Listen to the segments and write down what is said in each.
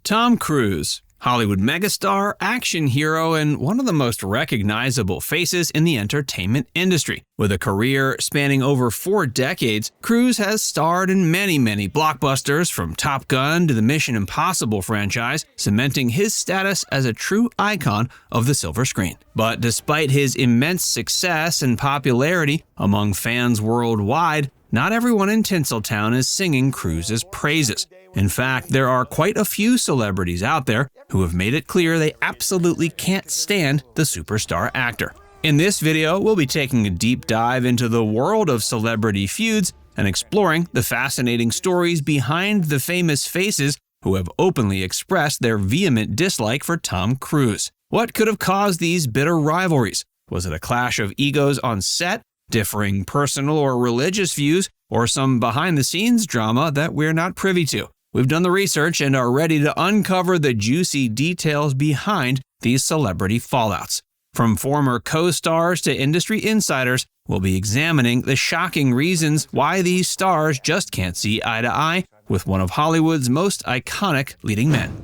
Tom Cruise, Hollywood megastar, action hero, and one of the most recognizable faces in the entertainment industry. With a career spanning over 4 decades, Cruise has starred in many blockbusters, from Top Gun to the Mission Impossible franchise, cementing his status as a true icon of the silver screen. But despite his immense success and popularity among fans worldwide, not everyone in Tinseltown is singing Cruise's praises. In fact, there are quite a few celebrities out there who have made it clear they absolutely can't stand the superstar actor. In this video, we'll be taking a deep dive into the world of celebrity feuds and exploring the fascinating stories behind the famous faces who have openly expressed their vehement dislike for Tom Cruise. What could have caused these bitter rivalries? Was it a clash of egos on set, differing personal or religious views, or some behind-the-scenes drama that we're not privy to? We've done the research and are ready to uncover the juicy details behind these celebrity fallouts. From former co-stars to industry insiders, we'll be examining the shocking reasons why these stars just can't see eye to eye with one of Hollywood's most iconic leading men.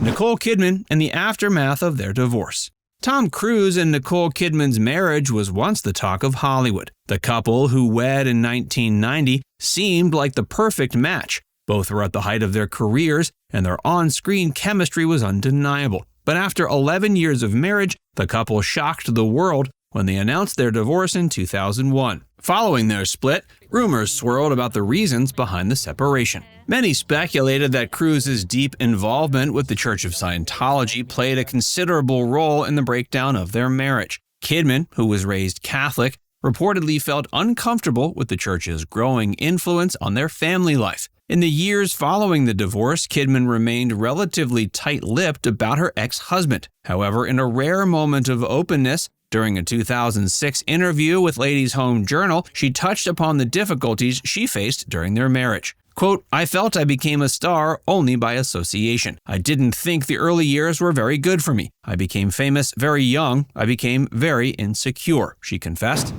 Nicole Kidman and the aftermath of their divorce. Tom Cruise and Nicole Kidman's marriage was once the talk of Hollywood. The couple, who wed in 1990, seemed like the perfect match. Both were at the height of their careers, and their on-screen chemistry was undeniable. But after 11 years of marriage, the couple shocked the world when they announced their divorce in 2001. Following their split, rumors swirled about the reasons behind the separation. Many speculated that Cruise's deep involvement with the Church of Scientology played a considerable role in the breakdown of their marriage. Kidman, who was raised Catholic, reportedly felt uncomfortable with the church's growing influence on their family life. In the years following the divorce, Kidman remained relatively tight-lipped about her ex-husband. However, in a rare moment of openness, during a 2006 interview with Ladies' Home Journal, she touched upon the difficulties she faced during their marriage. Quote, "I felt I became a star only by association. I didn't think the early years were very good for me. I became famous very young. I became very insecure," she confessed.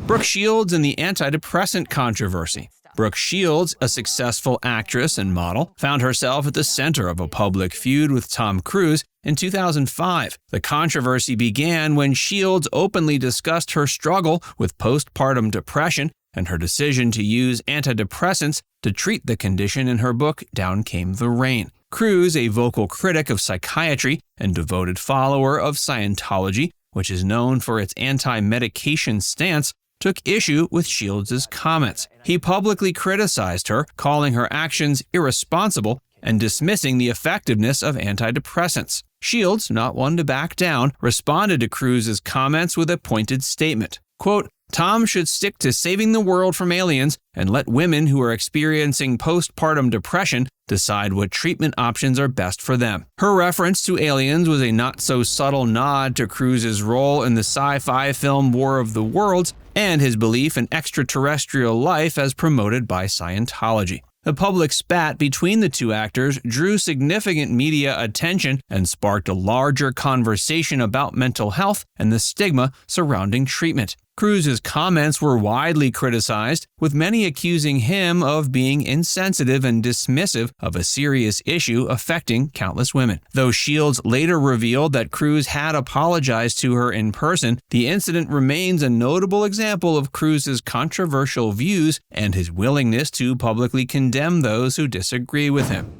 Brooke Shields and the antidepressant controversy. Brooke Shields, a successful actress and model, found herself at the center of a public feud with Tom Cruise in 2005. The controversy began when Shields openly discussed her struggle with postpartum depression and her decision to use antidepressants to treat the condition in her book Down Came the Rain. Cruise, a vocal critic of psychiatry and devoted follower of Scientology, which is known for its anti-medication stance, took issue with Shields' comments. He publicly criticized her, calling her actions irresponsible and dismissing the effectiveness of antidepressants. Shields, not one to back down, responded to Cruise's comments with a pointed statement. Quote, "Tom should stick to saving the world from aliens and let women who are experiencing postpartum depression decide what treatment options are best for them." Her reference to aliens was a not-so-subtle nod to Cruise's role in the sci-fi film War of the Worlds and his belief in extraterrestrial life as promoted by Scientology. The public spat between the two actors drew significant media attention and sparked a larger conversation about mental health and the stigma surrounding treatment. Cruise's comments were widely criticized, with many accusing him of being insensitive and dismissive of a serious issue affecting countless women. Though Shields later revealed that Cruise had apologized to her in person, the incident remains a notable example of Cruise's controversial views and his willingness to publicly condemn those who disagree with him.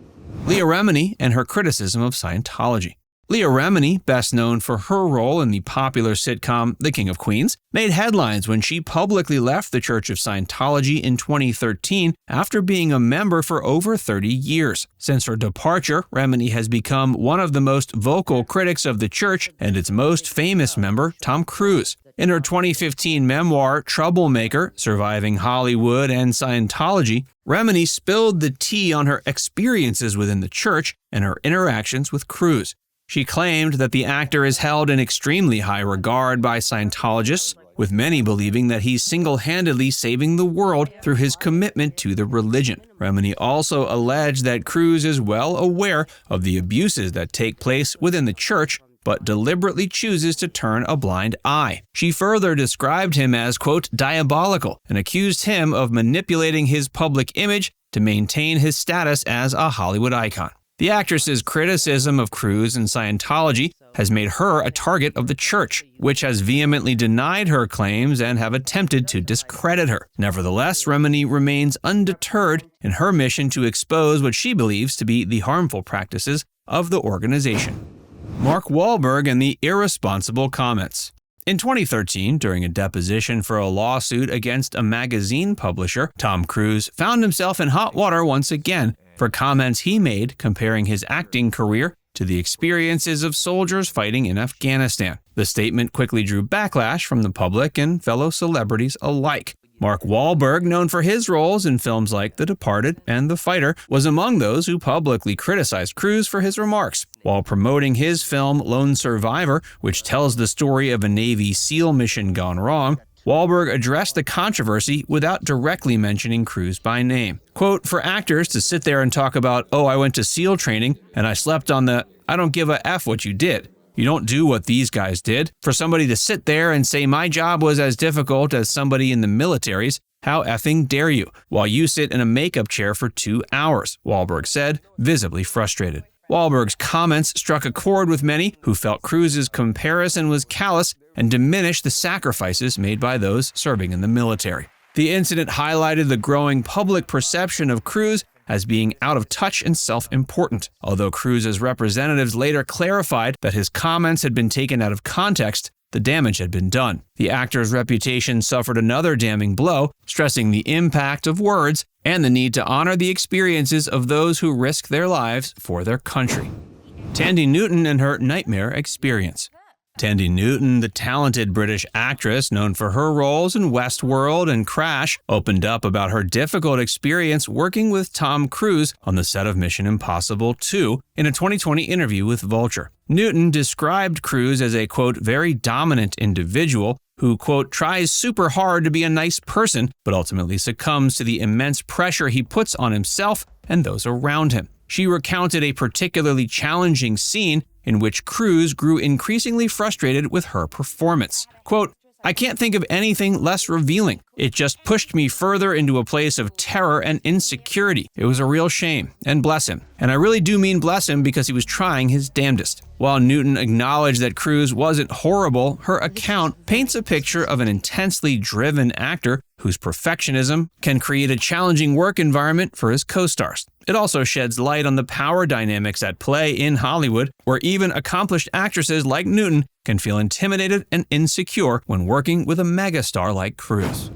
Leah Remini and her criticism of Scientology. Leah Remini, best known for her role in the popular sitcom The King of Queens, made headlines when she publicly left the Church of Scientology in 2013 after being a member for over 30 years. Since her departure, Remini has become one of the most vocal critics of the church and its most famous member, Tom Cruise. In her 2015 memoir, Troublemaker, Surviving Hollywood and Scientology, Remini spilled the tea on her experiences within the church and her interactions with Cruise. She claimed that the actor is held in extremely high regard by Scientologists, with many believing that he's single-handedly saving the world through his commitment to the religion. Remini also alleged that Cruise is well aware of the abuses that take place within the church, but deliberately chooses to turn a blind eye. She further described him as, quote, diabolical, and accused him of manipulating his public image to maintain his status as a Hollywood icon. The actress's criticism of Crowe and Scientology has made her a target of the church, which has vehemently denied her claims and have attempted to discredit her. Nevertheless, Remini remains undeterred in her mission to expose what she believes to be the harmful practices of the organization. Mark Wahlberg and the irresponsible comments. In 2013, during a deposition for a lawsuit against a magazine publisher, Tom Cruise found himself in hot water once again for comments he made comparing his acting career to the experiences of soldiers fighting in Afghanistan. The statement quickly drew backlash from the public and fellow celebrities alike. Mark Wahlberg, known for his roles in films like The Departed and The Fighter, was among those who publicly criticized Cruise for his remarks. While promoting his film Lone Survivor, which tells the story of a Navy SEAL mission gone wrong, Wahlberg addressed the controversy without directly mentioning Cruise by name. Quote, "For actors to sit there and talk about, oh, I went to SEAL training and I slept on the, I don't give a F what you did. You don't do what these guys did. For somebody to sit there and say my job was as difficult as somebody in the military's, how effing dare you, while you sit in a makeup chair for 2 hours," Wahlberg said, visibly frustrated. Wahlberg's comments struck a chord with many who felt Cruise's comparison was callous and diminished the sacrifices made by those serving in the military. The incident highlighted the growing public perception of Cruise as being out of touch and self-important. Although Cruise's representatives later clarified that his comments had been taken out of context, the damage had been done. The actor's reputation suffered another damning blow, stressing the impact of words and the need to honor the experiences of those who risk their lives for their country. Thandie Newton and her nightmare experience. Thandie Newton, the talented British actress known for her roles in Westworld and Crash, opened up about her difficult experience working with Tom Cruise on the set of Mission Impossible 2 in a 2020 interview with Vulture. Newton described Cruise as a, quote, very dominant individual who, quote, tries super hard to be a nice person, but ultimately succumbs to the immense pressure he puts on himself and those around him. She recounted a particularly challenging scene in which Cruise grew increasingly frustrated with her performance. Quote, "I can't think of anything less revealing. It just pushed me further into a place of terror and insecurity. It was a real shame, and bless him. And I really do mean bless him because he was trying his damnedest." While Newton acknowledged that Cruise wasn't horrible, her account paints a picture of an intensely driven actor whose perfectionism can create a challenging work environment for his co-stars. It also sheds light on the power dynamics at play in Hollywood, where even accomplished actresses like Newton can feel intimidated and insecure when working with a megastar like Cruise.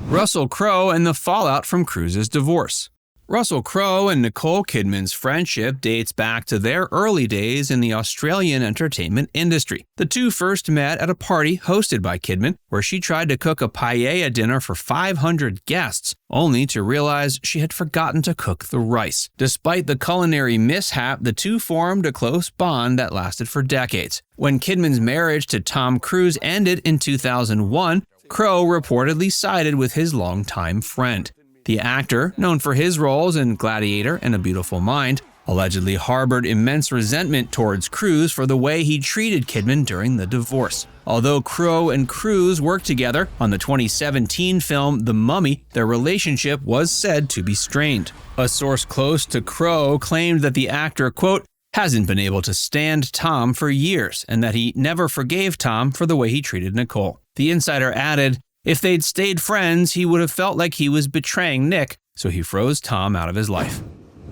Russell Crowe and the fallout from Cruise's divorce. Russell Crowe and Nicole Kidman's friendship dates back to their early days in the Australian entertainment industry. The two first met at a party hosted by Kidman, where she tried to cook a paella dinner for 500 guests, only to realize she had forgotten to cook the rice. Despite the culinary mishap, the two formed a close bond that lasted for decades. When Kidman's marriage to Tom Cruise ended in 2001, Crowe reportedly sided with his longtime friend. The actor, known for his roles in Gladiator and A Beautiful Mind, allegedly harbored immense resentment towards Cruise for the way he treated Kidman during the divorce. Although Crowe and Cruise worked together on the 2017 film The Mummy, their relationship was said to be strained. A source close to Crowe claimed that the actor, quote, hasn't been able to stand Tom for years and that he never forgave Tom for the way he treated Nicole. The insider added, if they'd stayed friends, he would have felt like he was betraying Nick, so he froze Tom out of his life.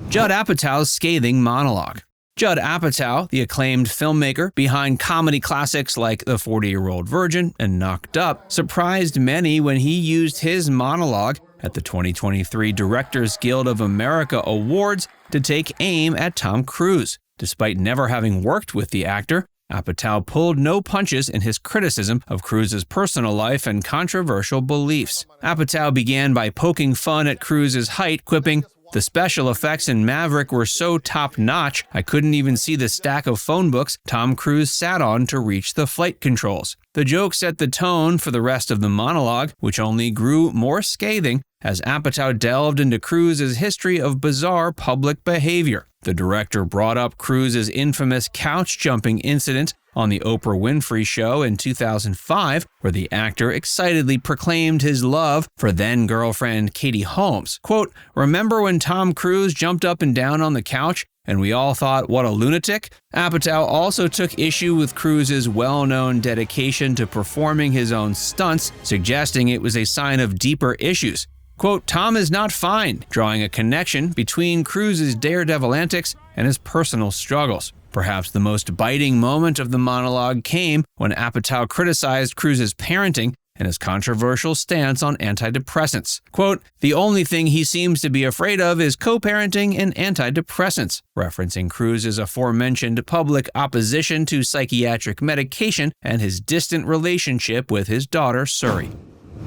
Judd Apatow's scathing monologue. Judd Apatow, the acclaimed filmmaker behind comedy classics like The 40-Year-Old Virgin and Knocked Up, surprised many when he used his monologue at the 2023 Directors Guild of America Awards to take aim at Tom Cruise. Despite never having worked with the actor, Apatow pulled no punches in his criticism of Cruise's personal life and controversial beliefs. Apatow began by poking fun at Cruise's height, quipping, "The special effects in Maverick were so top-notch, I couldn't even see the stack of phone books Tom Cruise sat on to reach the flight controls." The joke set the tone for the rest of the monologue, which only grew more scathing as Apatow delved into Cruise's history of bizarre public behavior. The director brought up Cruise's infamous couch-jumping incident on the Oprah Winfrey Show in 2005, where the actor excitedly proclaimed his love for then-girlfriend Katie Holmes. Quote, "Remember when Tom Cruise jumped up and down on the couch? and we all thought, what a lunatic? Apatow also took issue with Cruise's well-known dedication to performing his own stunts, suggesting it was a sign of deeper issues. Quote, Tom is not fine, drawing a connection between Cruise's daredevil antics and his personal struggles. Perhaps the most biting moment of the monologue came when Apatow criticized Cruise's parenting and his controversial stance on antidepressants. Quote, the only thing he seems to be afraid of is co-parenting and antidepressants, referencing Cruise's aforementioned public opposition to psychiatric medication and his distant relationship with his daughter, Suri.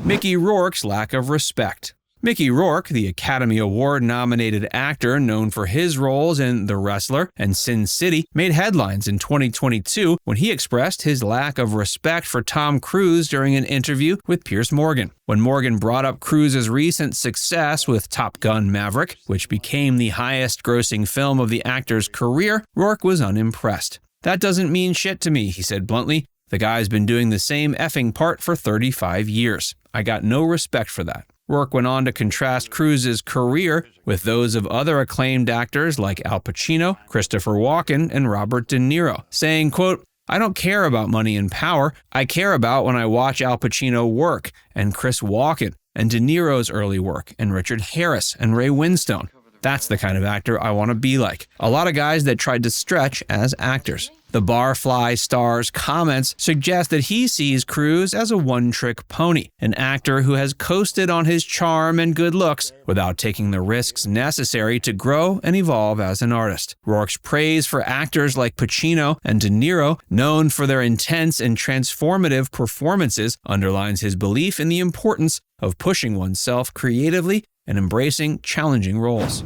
Mickey Rourke's lack of respect. Mickey Rourke, the Academy Award-nominated actor known for his roles in The Wrestler and Sin City, made headlines in 2022 when he expressed his lack of respect for Tom Cruise during an interview with Piers Morgan. When Morgan brought up Cruise's recent success with Top Gun: Maverick, which became the highest-grossing film of the actor's career, Rourke was unimpressed. That doesn't mean shit to me, he said bluntly. The guy's been doing the same effing part for 35 years. I got no respect for that. Rourke went on to contrast Cruise's career with those of other acclaimed actors like Al Pacino, Christopher Walken, and Robert De Niro, saying, quote, I don't care about money and power. I care about when I watch Al Pacino work, and Chris Walken, and De Niro's early work, and Richard Harris, and Ray Winstone. That's the kind of actor I want to be like. A lot of guys that tried to stretch as actors. The Barfly star's comments suggest that he sees Cruise as a one-trick pony, an actor who has coasted on his charm and good looks without taking the risks necessary to grow and evolve as an artist. Rourke's praise for actors like Pacino and De Niro, known for their intense and transformative performances, underlines his belief in the importance of pushing oneself creatively and embracing challenging roles.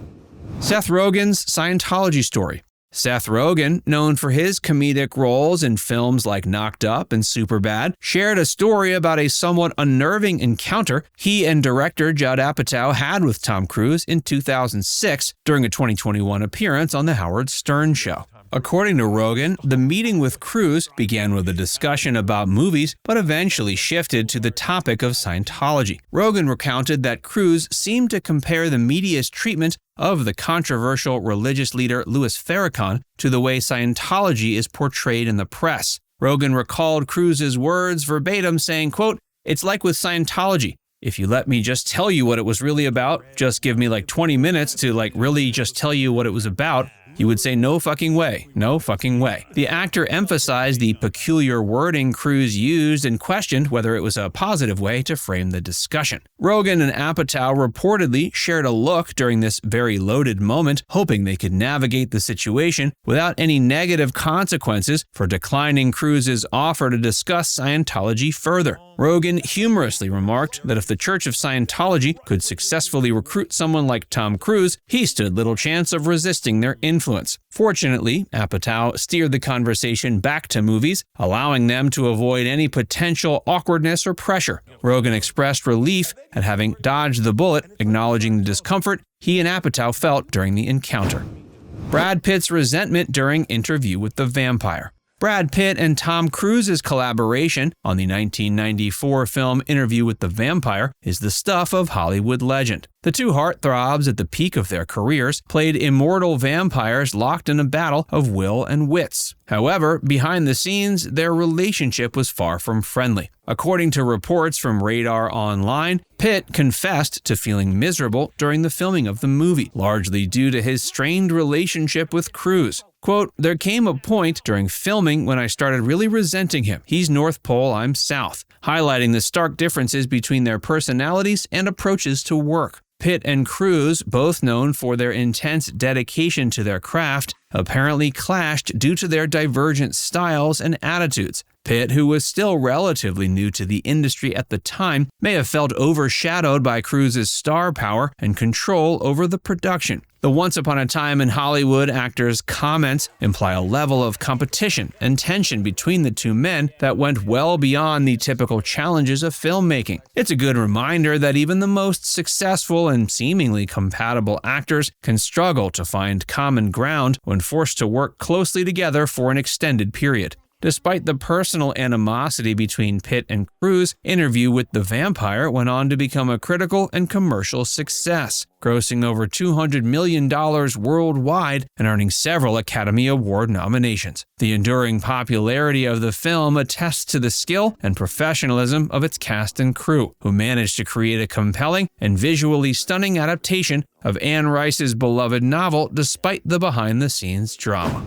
Seth Rogen's Scientology story. Seth Rogen, known for his comedic roles in films like Knocked Up and Superbad, shared a story about a somewhat unnerving encounter he and director Judd Apatow had with Tom Cruise in 2006 during a 2021 appearance on The Howard Stern Show. According to Rogen, the meeting with Cruise began with a discussion about movies, but eventually shifted to the topic of Scientology. Rogen recounted that Cruise seemed to compare the media's treatment of the controversial religious leader Louis Farrakhan to the way Scientology is portrayed in the press. Rogen recalled Cruise's words verbatim, saying, quote, it's like with Scientology. If you let me just tell you what it was really about, just give me like 20 minutes to really just tell you what it was about, you would say no fucking way, no fucking way. The actor emphasized the peculiar wording Cruise used and questioned whether it was a positive way to frame the discussion. Rogen and Apatow reportedly shared a look during this very loaded moment, hoping they could navigate the situation without any negative consequences for declining Cruise's offer to discuss Scientology further. Rogen humorously remarked that if the Church of Scientology could successfully recruit someone like Tom Cruise, he stood little chance of resisting their influence. Fortunately, Apatow steered the conversation back to movies, allowing them to avoid any potential awkwardness or pressure. Rogen expressed relief at having dodged the bullet, acknowledging the discomfort he and Apatow felt during the encounter. Brad Pitt's resentment during Interview with the Vampire. Brad Pitt and Tom Cruise's collaboration on the 1994 film Interview with the Vampire is the stuff of Hollywood legend. The two heartthrobs at the peak of their careers played immortal vampires locked in a battle of will and wits. However, behind the scenes, their relationship was far from friendly. According to reports from Radar Online, Pitt confessed to feeling miserable during the filming of the movie, largely due to his strained relationship with Cruise. Quote, there came a point during filming when I started really resenting him. He's North Pole, I'm South, highlighting the stark differences between their personalities and approaches to work. Pitt and Cruise, both known for their intense dedication to their craft, apparently clashed due to their divergent styles and attitudes. Pitt, who was still relatively new to the industry at the time, may have felt overshadowed by Cruise's star power and control over the production. The Once Upon a Time in Hollywood actor's comments imply a level of competition and tension between the two men that went well beyond the typical challenges of filmmaking. It's a good reminder that even the most successful and seemingly compatible actors can struggle to find common ground when forced to work closely together for an extended period. Despite the personal animosity between Pitt and Cruise, Interview with the Vampire went on to become a critical and commercial success, grossing over $200 million worldwide and earning several Academy Award nominations. The enduring popularity of the film attests to the skill and professionalism of its cast and crew, who managed to create a compelling and visually stunning adaptation of Anne Rice's beloved novel despite the behind-the-scenes drama.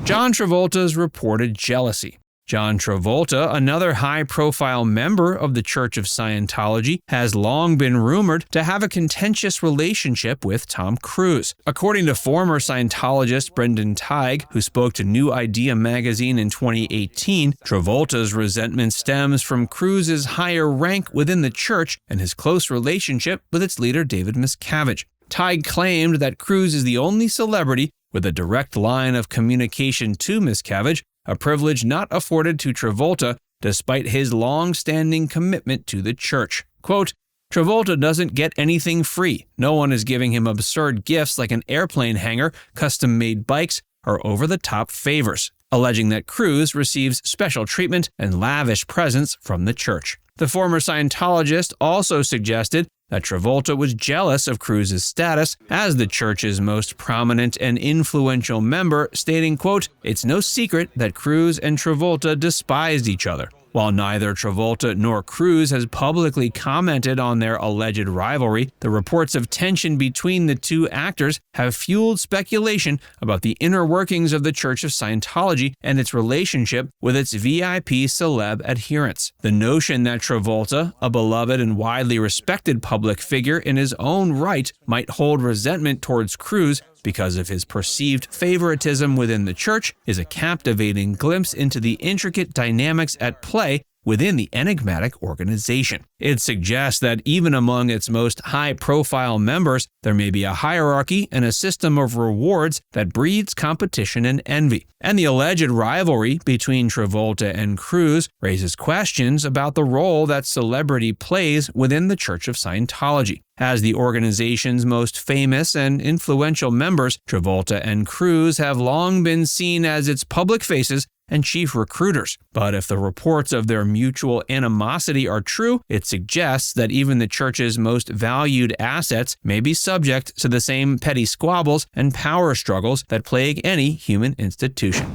John Travolta's reported jealousy. John Travolta, another high-profile member of the Church of Scientology, has long been rumored to have a contentious relationship with Tom Cruise. According to former Scientologist Brendan Teig, who spoke to New Idea magazine in 2018, Travolta's resentment stems from Cruise's higher rank within the church and his close relationship with its leader David Miscavige. Teig claimed that Cruise is the only celebrity with a direct line of communication to Miscavige, a privilege not afforded to Travolta despite his long-standing commitment to the church. Quote, Travolta doesn't get anything free. No one is giving him absurd gifts like an airplane hangar, custom-made bikes, or over-the-top favors, alleging that Cruise receives special treatment and lavish presents from the church. The former Scientologist also suggested that Travolta was jealous of Cruise's status as the church's most prominent and influential member, stating, quote, "It's no secret that Cruise and Travolta despised each other." While neither Travolta nor Cruise has publicly commented on their alleged rivalry, the reports of tension between the two actors have fueled speculation about the inner workings of the Church of Scientology and its relationship with its VIP celeb adherents. The notion that Travolta, a beloved and widely respected public figure in his own right, might hold resentment towards Cruise because of his perceived favoritism within the church is a captivating glimpse into the intricate dynamics at play within the enigmatic organization. It suggests that even among its most high-profile members, there may be a hierarchy and a system of rewards that breeds competition and envy. And the alleged rivalry between Travolta and Cruise raises questions about the role that celebrity plays within the Church of Scientology. As the organization's most famous and influential members, Travolta and Cruise have long been seen as its public faces and chief recruiters. But if the reports of their mutual animosity are true, it suggests that even the church's most valued assets may be subject to the same petty squabbles and power struggles that plague any human institution.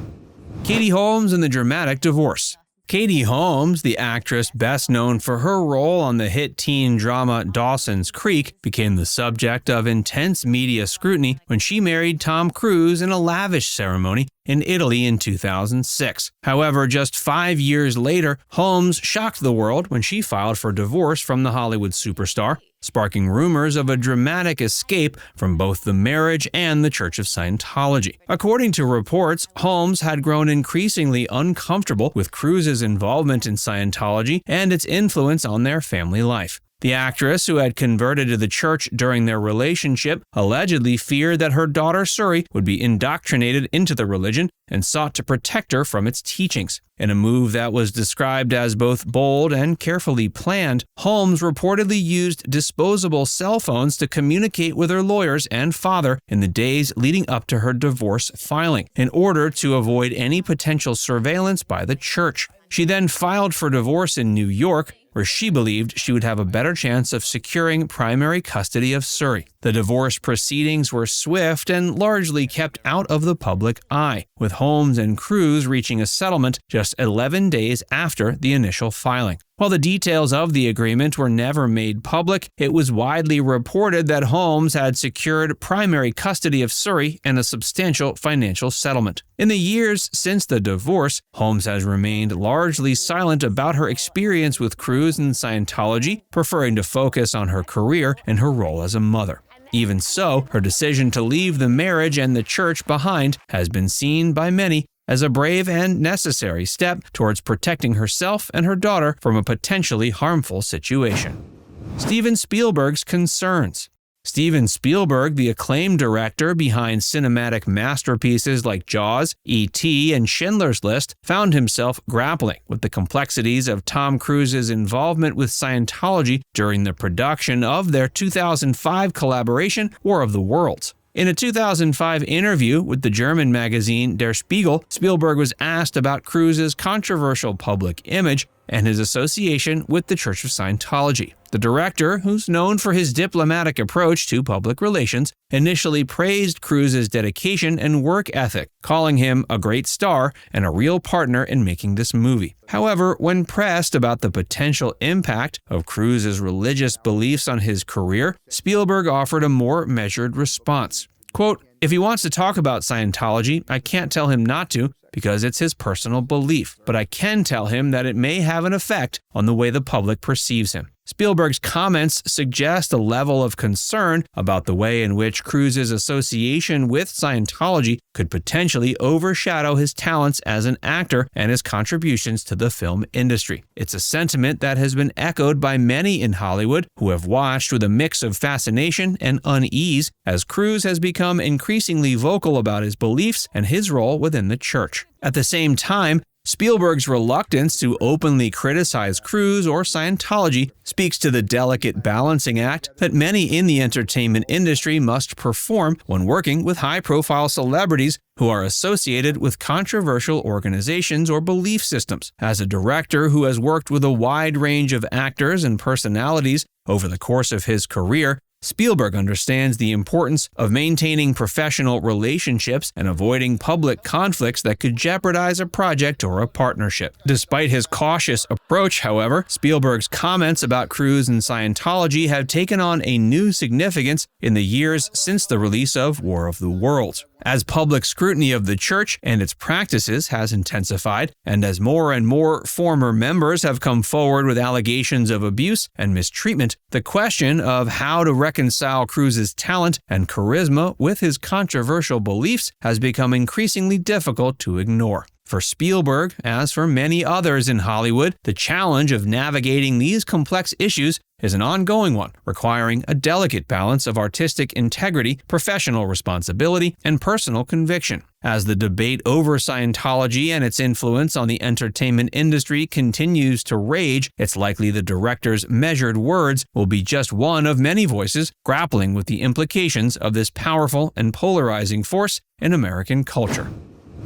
Katie Holmes and the dramatic divorce. Katie Holmes, the actress best known for her role on the hit teen drama Dawson's Creek, became the subject of intense media scrutiny when she married Tom Cruise in a lavish ceremony in Italy in 2006. However, just 5 years later, Holmes shocked the world when she filed for divorce from the Hollywood superstar, sparking rumors of a dramatic escape from both the marriage and the Church of Scientology. According to reports, Holmes had grown increasingly uncomfortable with Cruise's involvement in Scientology and its influence on their family life. The actress, who had converted to the church during their relationship, allegedly feared that her daughter Suri would be indoctrinated into the religion and sought to protect her from its teachings. In a move that was described as both bold and carefully planned, Holmes reportedly used disposable cell phones to communicate with her lawyers and father in the days leading up to her divorce filing, in order to avoid any potential surveillance by the church. She then filed for divorce in New York, where she believed she would have a better chance of securing primary custody of Suri. The divorce proceedings were swift and largely kept out of the public eye, with Holmes and Cruise reaching a settlement just 11 days after the initial filing. While the details of the agreement were never made public, it was widely reported that Holmes had secured primary custody of Suri and a substantial financial settlement. In the years since the divorce, Holmes has remained largely silent about her experience with Cruise and Scientology, preferring to focus on her career and her role as a mother. Even so, her decision to leave the marriage and the church behind has been seen by many as a brave and necessary step towards protecting herself and her daughter from a potentially harmful situation. Steven Spielberg's concerns. Steven Spielberg, the acclaimed director behind cinematic masterpieces like Jaws, E.T., and Schindler's List, found himself grappling with the complexities of Tom Cruise's involvement with Scientology during the production of their 2005 collaboration, War of the Worlds. In a 2005 interview with the German magazine Der Spiegel, Spielberg was asked about Cruise's controversial public image and his association with the Church of Scientology. The director, who's known for his diplomatic approach to public relations, initially praised Cruise's dedication and work ethic, calling him a great star and a real partner in making this movie. However, when pressed about the potential impact of Cruise's religious beliefs on his career, Spielberg offered a more measured response. Quote, "If he wants to talk about Scientology, I can't tell him not to because it's his personal belief, but I can tell him that it may have an effect on the way the public perceives him." Spielberg's comments suggest a level of concern about the way in which Cruise's association with Scientology could potentially overshadow his talents as an actor and his contributions to the film industry. It's a sentiment that has been echoed by many in Hollywood who have watched with a mix of fascination and unease as Cruise has become increasingly vocal about his beliefs and his role within the church. At the same time, Spielberg's reluctance to openly criticize Cruise or Scientology speaks to the delicate balancing act that many in the entertainment industry must perform when working with high-profile celebrities who are associated with controversial organizations or belief systems. As a director who has worked with a wide range of actors and personalities over the course of his career, Spielberg understands the importance of maintaining professional relationships and avoiding public conflicts that could jeopardize a project or a partnership. Despite his cautious approach, however, Spielberg's comments about Cruise and Scientology have taken on a new significance in the years since the release of War of the Worlds. As public scrutiny of the church and its practices has intensified, and as more and more former members have come forward with allegations of abuse and mistreatment, the question of how to reconcile Cruise's talent and charisma with his controversial beliefs has become increasingly difficult to ignore. For Spielberg, as for many others in Hollywood, the challenge of navigating these complex issues is an ongoing one, requiring a delicate balance of artistic integrity, professional responsibility, and personal conviction. As the debate over Scientology and its influence on the entertainment industry continues to rage, it's likely the director's measured words will be just one of many voices grappling with the implications of this powerful and polarizing force in American culture.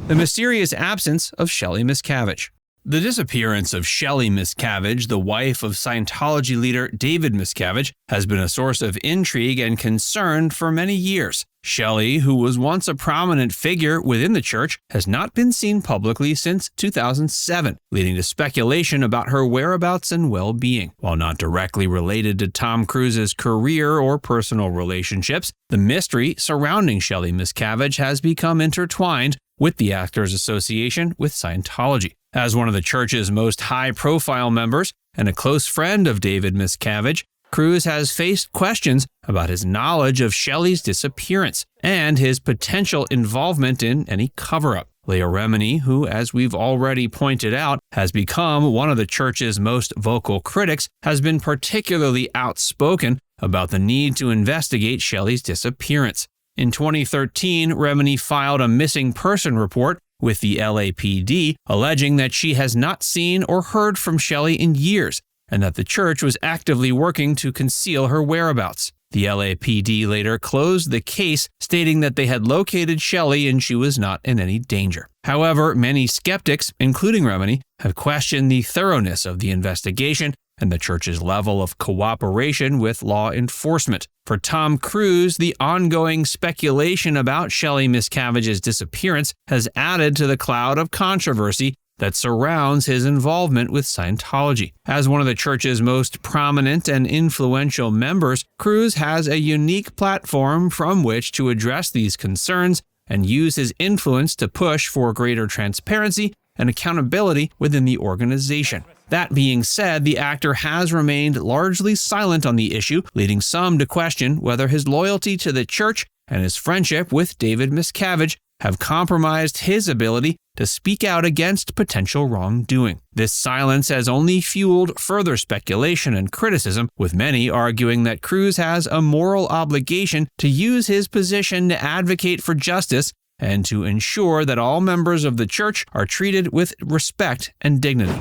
The mysterious absence of Shelly Miscavige. The disappearance of Shelly Miscavige, the wife of Scientology leader David Miscavige, has been a source of intrigue and concern for many years. Shelly, who was once a prominent figure within the church, has not been seen publicly since 2007, leading to speculation about her whereabouts and well-being. While not directly related to Tom Cruise's career or personal relationships, the mystery surrounding Shelly Miscavige has become intertwined with the actor's association with Scientology. As one of the church's most high-profile members and a close friend of David Miscavige, Cruise has faced questions about his knowledge of Shelly's disappearance and his potential involvement in any cover-up. Leah Remini, who, as we've already pointed out, has become one of the church's most vocal critics, has been particularly outspoken about the need to investigate Shelly's disappearance. In 2013, Remini filed a missing person report with the LAPD, alleging that she has not seen or heard from Shelly in years, and that the church was actively working to conceal her whereabouts. The LAPD later closed the case, stating that they had located Shelly and she was not in any danger. However, many skeptics, including Remini, have questioned the thoroughness of the investigation and the church's level of cooperation with law enforcement. For Tom Cruise, the ongoing speculation about Shelly Miscavige's disappearance has added to the cloud of controversy that surrounds his involvement with Scientology. As one of the church's most prominent and influential members, Cruise has a unique platform from which to address these concerns and use his influence to push for greater transparency and accountability within the organization. That being said, the actor has remained largely silent on the issue, leading some to question whether his loyalty to the church and his friendship with David Miscavige have compromised his ability to speak out against potential wrongdoing. This silence has only fueled further speculation and criticism, with many arguing that Cruise has a moral obligation to use his position to advocate for justice and to ensure that all members of the church are treated with respect and dignity.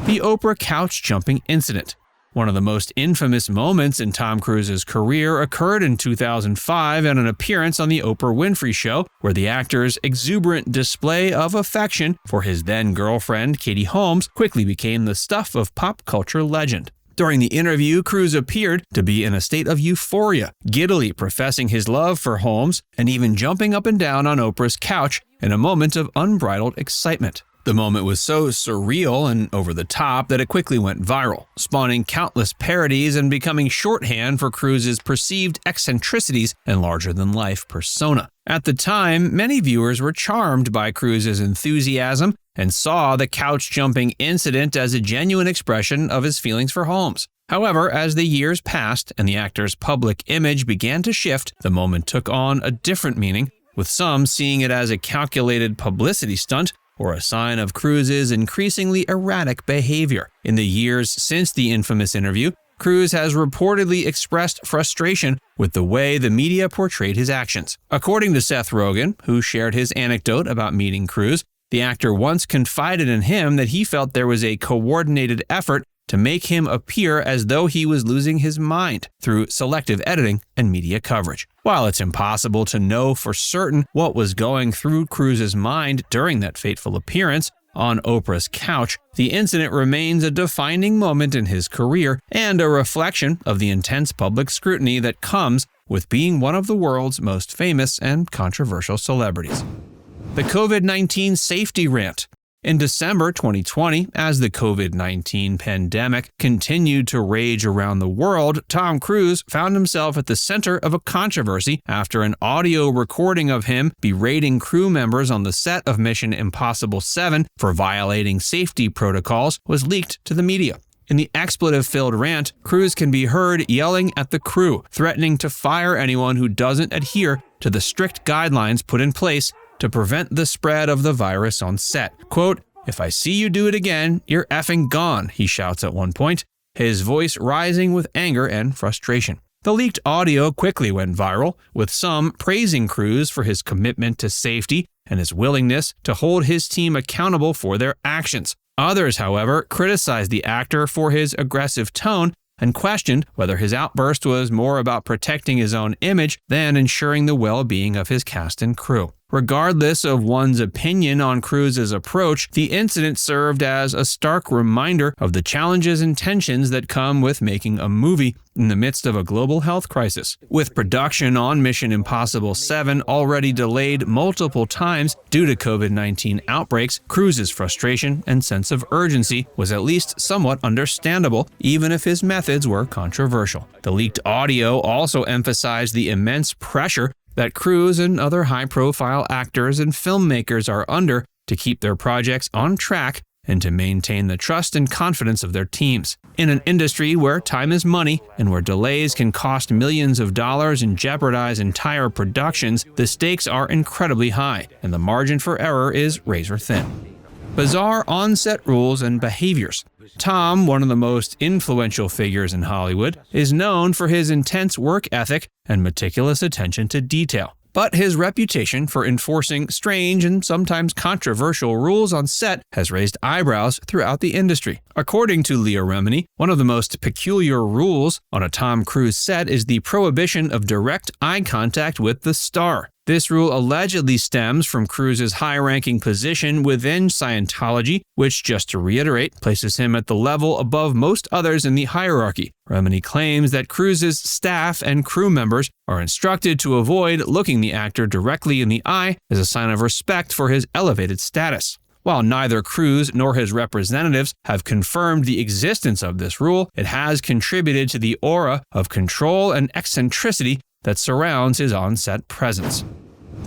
The Oprah couch jumping incident. One of the most infamous moments in Tom Cruise's career occurred in 2005 at an appearance on the Oprah Winfrey Show, where the actor's exuberant display of affection for his then-girlfriend, Katie Holmes, quickly became the stuff of pop culture legend. During the interview, Cruise appeared to be in a state of euphoria, giddily professing his love for Holmes and even jumping up and down on Oprah's couch in a moment of unbridled excitement. The moment was so surreal and over the top that it quickly went viral, spawning countless parodies and becoming shorthand for Cruise's perceived eccentricities and larger-than-life persona. At the time, many viewers were charmed by Cruise's enthusiasm and saw the couch-jumping incident as a genuine expression of his feelings for Holmes. However, as the years passed and the actor's public image began to shift, the moment took on a different meaning, with some seeing it as a calculated publicity stunt or a sign of Cruise's increasingly erratic behavior. In the years since the infamous interview, Cruise has reportedly expressed frustration with the way the media portrayed his actions. According to Seth Rogen, who shared his anecdote about meeting Cruise, the actor once confided in him that he felt there was a coordinated effort to make him appear as though he was losing his mind through selective editing and media coverage. While it's impossible to know for certain what was going through Cruise's mind during that fateful appearance on Oprah's couch, the incident remains a defining moment in his career and a reflection of the intense public scrutiny that comes with being one of the world's most famous and controversial celebrities. The COVID-19 safety rant. In December 2020, as the COVID-19 pandemic continued to rage around the world, Tom Cruise found himself at the center of a controversy after an audio recording of him berating crew members on the set of Mission Impossible 7 for violating safety protocols was leaked to the media. In the expletive-filled rant, Cruise can be heard yelling at the crew, threatening to fire anyone who doesn't adhere to the strict guidelines put in place to prevent the spread of the virus on set. Quote, "If I see you do it again, you're effing gone," he shouts at one point, his voice rising with anger and frustration. The leaked audio quickly went viral, with some praising Cruise for his commitment to safety and his willingness to hold his team accountable for their actions. Others, however, criticized the actor for his aggressive tone and questioned whether his outburst was more about protecting his own image than ensuring the well-being of his cast and crew. Regardless of one's opinion on Cruise's approach, the incident served as a stark reminder of the challenges and tensions that come with making a movie in the midst of a global health crisis. With production on Mission Impossible 7 already delayed multiple times due to COVID-19 outbreaks, Cruise's frustration and sense of urgency was at least somewhat understandable, even if his methods were controversial. The leaked audio also emphasized the immense pressure that Cruise and other high-profile actors and filmmakers are under to keep their projects on track and to maintain the trust and confidence of their teams. In an industry where time is money and where delays can cost millions of dollars and jeopardize entire productions, the stakes are incredibly high, and the margin for error is razor-thin. Bizarre on-set rules and behaviors. Tom, one of the most influential figures in Hollywood, is known for his intense work ethic and meticulous attention to detail. But his reputation for enforcing strange and sometimes controversial rules on set has raised eyebrows throughout the industry. According to Leah Remini, one of the most peculiar rules on a Tom Cruise set is the prohibition of direct eye contact with the star. This rule allegedly stems from Cruise's high-ranking position within Scientology, which, just to reiterate, places him at the level above most others in the hierarchy. Remini claims that Cruise's staff and crew members are instructed to avoid looking the actor directly in the eye as a sign of respect for his elevated status. While neither Cruise nor his representatives have confirmed the existence of this rule, it has contributed to the aura of control and eccentricity that surrounds his on-set presence.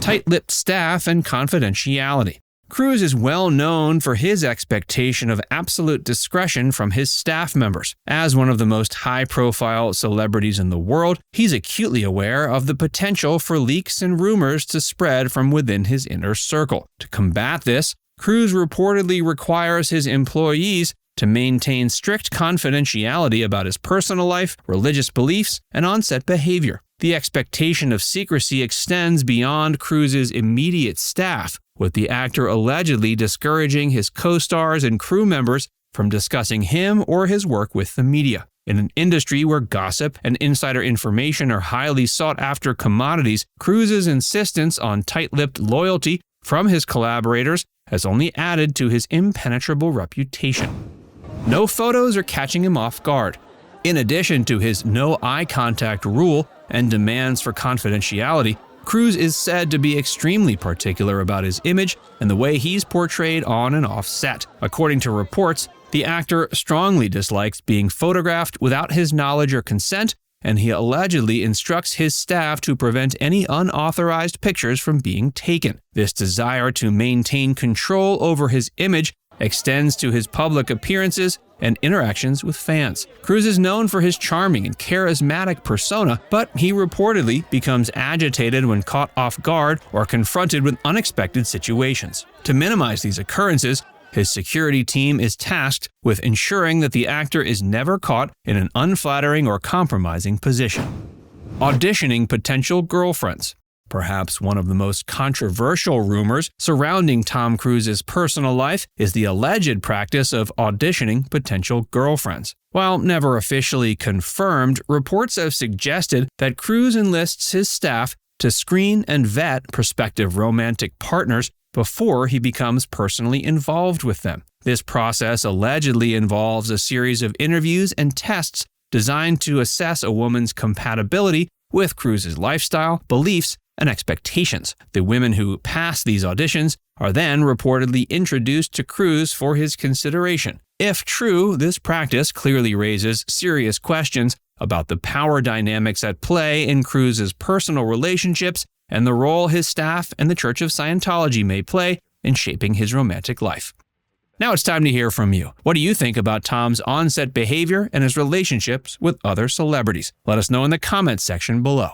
Tight-lipped staff and confidentiality. Cruise is well known for his expectation of absolute discretion from his staff members. As one of the most high-profile celebrities in the world, he's acutely aware of the potential for leaks and rumors to spread from within his inner circle. To combat this, Cruise reportedly requires his employees to maintain strict confidentiality about his personal life, religious beliefs, and on-set behavior. The expectation of secrecy extends beyond Cruise's immediate staff, with the actor allegedly discouraging his co-stars and crew members from discussing him or his work with the media. In an industry where gossip and insider information are highly sought-after commodities, Cruise's insistence on tight-lipped loyalty from his collaborators has only added to his impenetrable reputation. No photos are catching him off guard. In addition to his no eye contact rule and demands for confidentiality, Cruise is said to be extremely particular about his image and the way he's portrayed on and off set. According to reports, the actor strongly dislikes being photographed without his knowledge or consent, and he allegedly instructs his staff to prevent any unauthorized pictures from being taken. This desire to maintain control over his image extends to his public appearances and interactions with fans. Cruise is known for his charming and charismatic persona, but he reportedly becomes agitated when caught off guard or confronted with unexpected situations. To minimize these occurrences, his security team is tasked with ensuring that the actor is never caught in an unflattering or compromising position. Auditioning potential girlfriends. Perhaps one of the most controversial rumors surrounding Tom Cruise's personal life is the alleged practice of auditioning potential girlfriends. While never officially confirmed, reports have suggested that Cruise enlists his staff to screen and vet prospective romantic partners before he becomes personally involved with them. This process allegedly involves a series of interviews and tests designed to assess a woman's compatibility with Cruise's lifestyle, beliefs, and expectations. The women who pass these auditions are then reportedly introduced to Cruise for his consideration. If true, this practice clearly raises serious questions about the power dynamics at play in Cruise's personal relationships and the role his staff and the Church of Scientology may play in shaping his romantic life. Now it's time to hear from you. What do you think about Tom's on-set behavior and his relationships with other celebrities? Let us know in the comments section below.